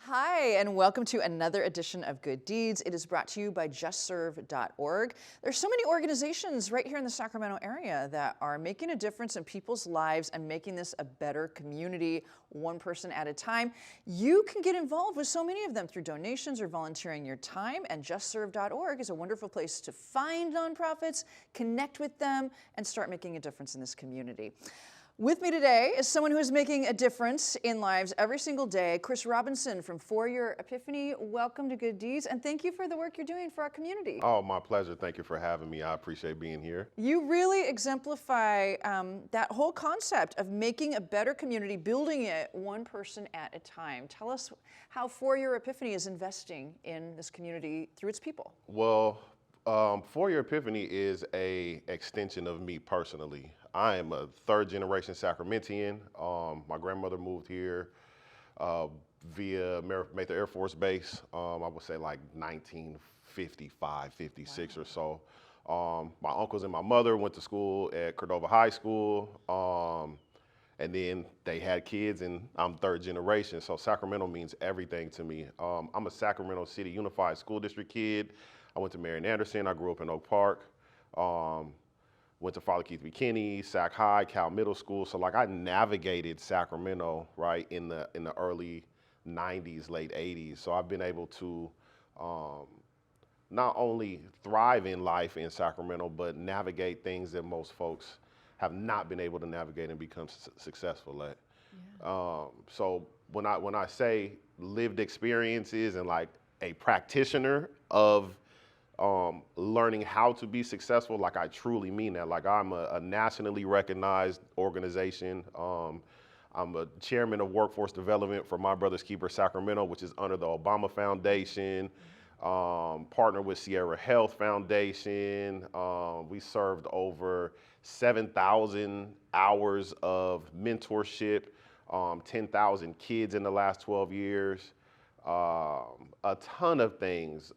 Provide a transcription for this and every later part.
Hi, and welcome to another edition of Good Deeds. It is brought to you by justserve.org. There's so many organizations right here in the Sacramento area that are making a difference in people's lives and making this a better community, one person at a time. You can get involved with so many of them through donations or volunteering your time, and justserve.org is a wonderful place to find nonprofits, connect with them, and start making a difference in this community. With me today is someone who is making a difference in lives every single day, Chris Robinson from Your Epiphany. Welcome to Good Deeds, and thank you for the work you're doing for our community. Oh, my pleasure. Thank you for having me. I appreciate being here. You really exemplify that whole concept of making a better community, building it one person at a time. Tell us how Your Epiphany is investing in this community through its people. Well, Your Epiphany is a extension of me personally. I am a third generation Sacramentian. My grandmother moved here via Mather Air Force Base, I would say like 1955, 56 or so. My uncles and my mother went to school at Cordova High School, and then they had kids, and I'm third generation, so Sacramento means everything to me. I'm a Sacramento City Unified School District kid. I went to Marion Anderson. I grew up in Oak Park. Went to Father Keith McKinney, Sac High, Cal Middle School. So like I navigated Sacramento, right, in the early 90s, late 80s. So I've been able to not only thrive in life in Sacramento, but navigate things that most folks have not been able to navigate and become successful at. Yeah. So when I say lived experiences and like a practitioner of learning how to be successful, like I truly mean that. Like I'm a nationally recognized organization. I'm a chairman of workforce development for My Brother's Keeper Sacramento, which is under the Obama Foundation. Partner with Sierra Health Foundation. We served over 7,000 hours of mentorship, 10,000 kids in the last 12 years, a ton of things.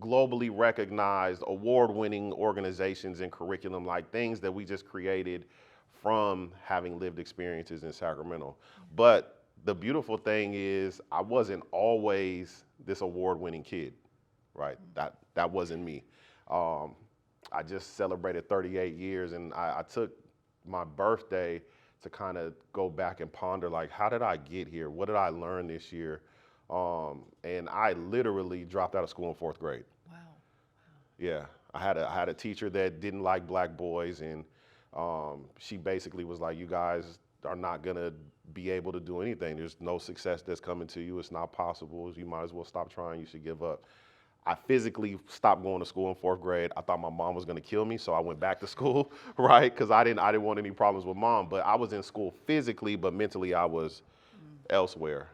Globally recognized, award-winning organizations and curriculum, like things that we just created from having lived experiences in Sacramento. But the beautiful thing is I wasn't always this award-winning kid, right? That wasn't me. I just celebrated 38 years, and I took my birthday to kind of go back and ponder, like, how did I get here? What did I learn this year? And I literally dropped out of school in 4th grade. Wow. Yeah, I had a teacher that didn't like black boys, and she basically was like, you guys are not gonna be able to do anything. There's no success that's coming to you. It's not possible. You might as well stop trying. You should give up. I physically stopped going to school in 4th grade. I thought my mom was gonna kill me, so I went back to school, right? Because I didn't want any problems with mom. But I was in school physically, but mentally I was elsewhere.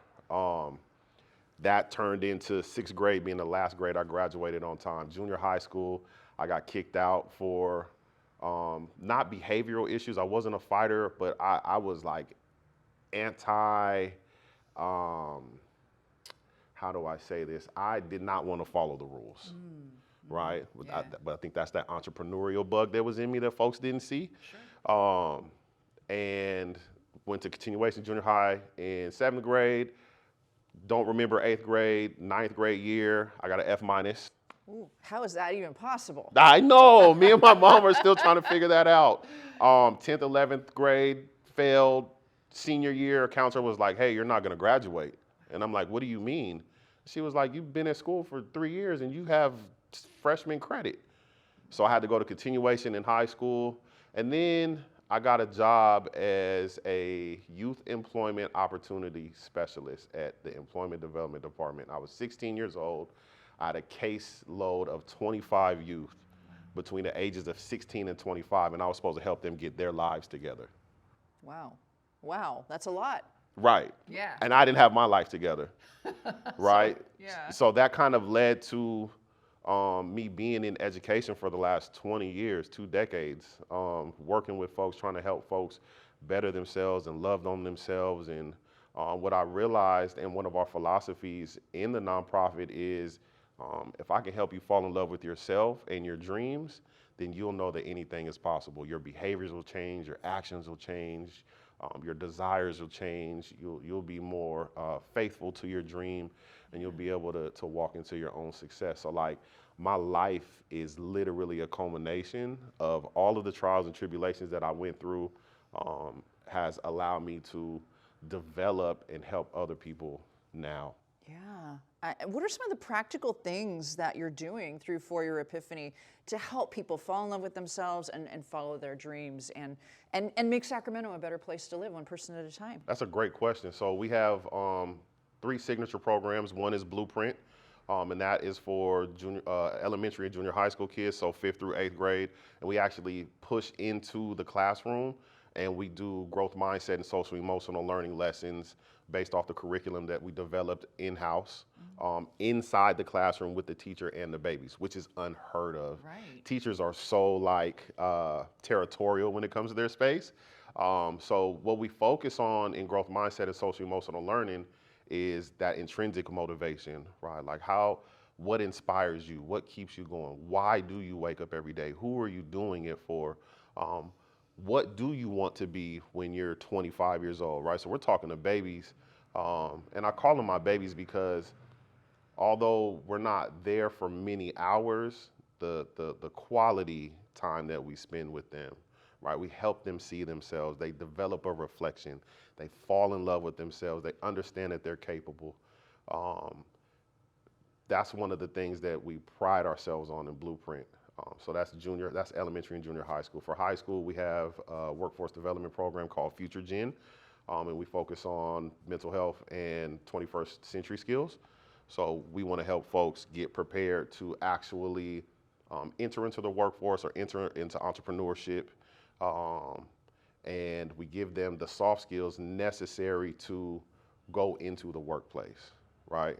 That turned into 6th grade being the last grade I graduated on time. Junior high school, I got kicked out for not behavioral issues. I wasn't a fighter, but I was like anti, how do I say this? I did not want to follow the rules, right? Yeah. But I think that's that entrepreneurial bug that was in me that folks didn't see. Sure. And went to continuation junior high in 7th grade. Don't remember 8th grade, 9th grade year. I got an F minus. Ooh, how is that even possible? I know. Me and my mom are still trying to figure that out. 10th, 11th grade, failed. Senior year, a counselor was like, hey, you're not going to graduate. And I'm like, what do you mean? She was like, you've been at school for 3 years and you have freshman credit. So I had to go to continuation in high school. And then I got a job as a youth employment opportunity specialist at the Employment Development Department. I was 16 years old. I had a caseload of 25 youth between the ages of 16 and 25, and I was supposed to help them get their lives together. Wow. Wow, that's a lot. Right. Yeah. And I didn't have my life together. Right? Yeah. So that kind of led to me being in education for the last 20 years, 2 decades, working with folks, trying to help folks better themselves and love on themselves. And what I realized, and one of our philosophies in the nonprofit is, if I can help you fall in love with yourself and your dreams, then you'll know that anything is possible. Your behaviors will change, your actions will change, Your desires will change. You'll be more faithful to your dream, and you'll be able to walk into your own success. So like my life is literally a culmination of all of the trials and tribulations that I went through, has allowed me to develop and help other people now. Yeah. What are some of the practical things that you're doing through For Your Epiphany to help people fall in love with themselves and follow their dreams and make Sacramento a better place to live, one person at a time? That's a great question. So we have 3 signature programs. One is Blueprint, and that is for junior, elementary and junior high school kids, so 5th through 8th grade. And we actually push into the classroom, and we do growth mindset and social emotional learning lessons based off the curriculum that we developed in-house, inside the classroom with the teacher and the babies, which is unheard of. Right. Teachers are so like territorial when it comes to their space. So what we focus on in growth mindset and social emotional learning is that intrinsic motivation, right? Like what inspires you? What keeps you going? Why do you wake up every day? Who are you doing it for? What do you want to be when you're 25 years old, right? So we're talking to babies, and I call them my babies because although we're not there for many hours, the quality time that we spend with them, right? We help them see themselves. They develop a reflection. They fall in love with themselves. They understand that they're capable. That's one of the things that we pride ourselves on in Blueprint. So that's elementary and junior high school. For high school, we have a workforce development program called Future Gen, and we focus on mental health and 21st century skills. So we want to help folks get prepared to actually enter into the workforce or enter into entrepreneurship, and we give them the soft skills necessary to go into the workplace, right?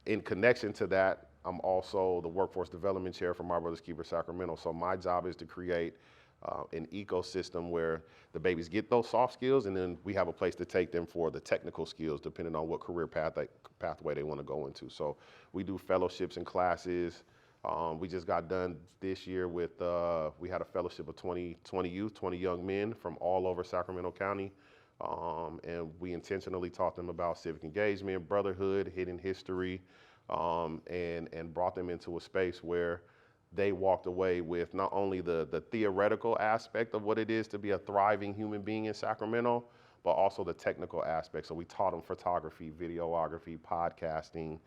In connection to that, I'm also the workforce development chair for My Brother's Keeper Sacramento. So my job is to create an ecosystem where the babies get those soft skills, and then we have a place to take them for the technical skills, depending on what career pathway they want to go into. So we do fellowships and classes. We just got done this year with, we had a fellowship of 20 youth, 20 young men from all over Sacramento County. And we intentionally taught them about civic engagement, brotherhood, hidden history, and brought them into a space where they walked away with not only the theoretical aspect of what it is to be a thriving human being in Sacramento, but also the technical aspect. So we taught them photography, videography, podcasting,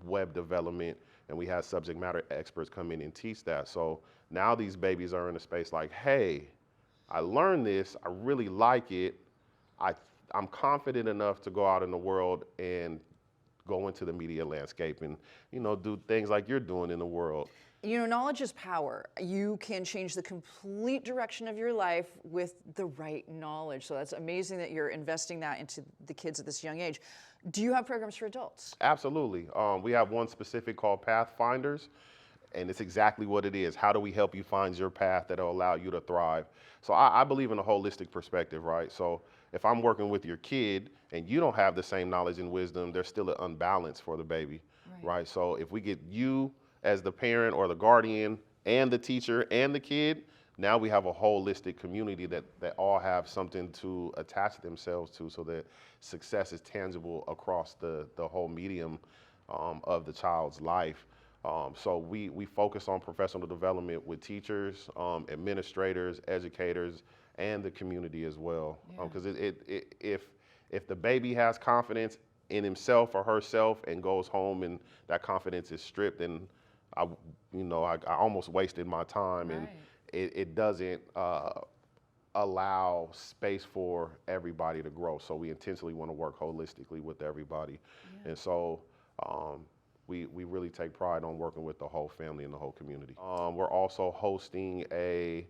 web development, and we had subject matter experts come in and teach that. So now these babies are in a space like, hey, I learned this, I really like it, I'm confident enough to go out in the world and go into the media landscape and, do things like you're doing in the world. Knowledge is power. You can change the complete direction of your life with the right knowledge. So that's amazing that you're investing that into the kids at this young age. Do you have programs for adults? Absolutely. We have one specific called Pathfinders, and it's exactly what it is. How do we help you find your path that will allow you to thrive? So I believe in a holistic perspective, right? So if I'm working with your kid and you don't have the same knowledge and wisdom, there's still an unbalance for the baby, right? So if we get you as the parent or the guardian and the teacher and the kid, now we have a holistic community that all have something to attach themselves to, so that success is tangible across the whole medium of the child's life. So we focus on professional development with teachers, administrators, educators, and the community as well. Because if the baby has confidence in himself or herself and goes home and that confidence is stripped, then I almost wasted my time, and it doesn't allow space for everybody to grow. So we intentionally want to work holistically with everybody, and so. We really take pride on working with the whole family and the whole community. We're also hosting a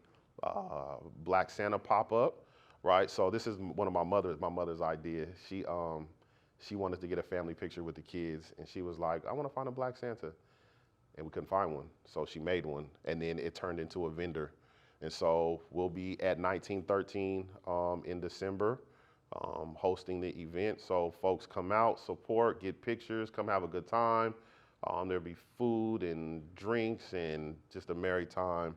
Black Santa pop-up, right? So this is one of my mother's idea. She wanted to get a family picture with the kids, and she was like, I want to find a Black Santa. And we couldn't find one, so she made one, and then it turned into a vendor. And so we'll be at 1913 in December, hosting the event. So folks come out, support, get pictures, come have a good time. There'll be food and drinks and just a merry time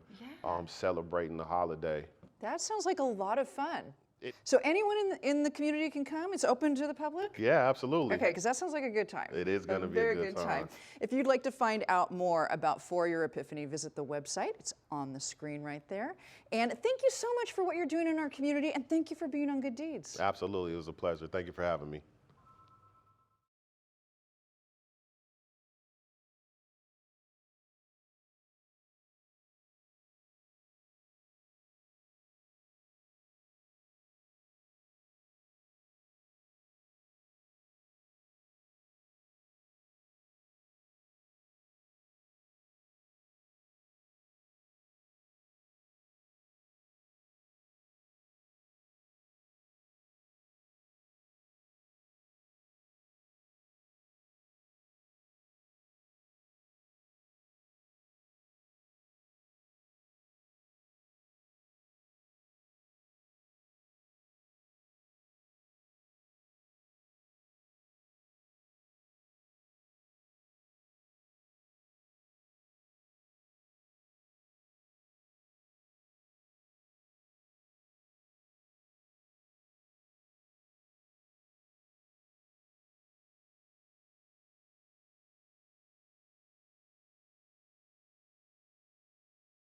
celebrating the holiday. That sounds like a lot of fun. It- So anyone in the community can come? It's open to the public? Yeah, absolutely. Okay, because that sounds like a good time. It is gonna be a very good time. If you'd like to find out more about For Your Epiphany, visit the website. It's on the screen right there. And thank you so much for what you're doing in our community, and thank you for being on Good Deeds. Absolutely, it was a pleasure. Thank you for having me.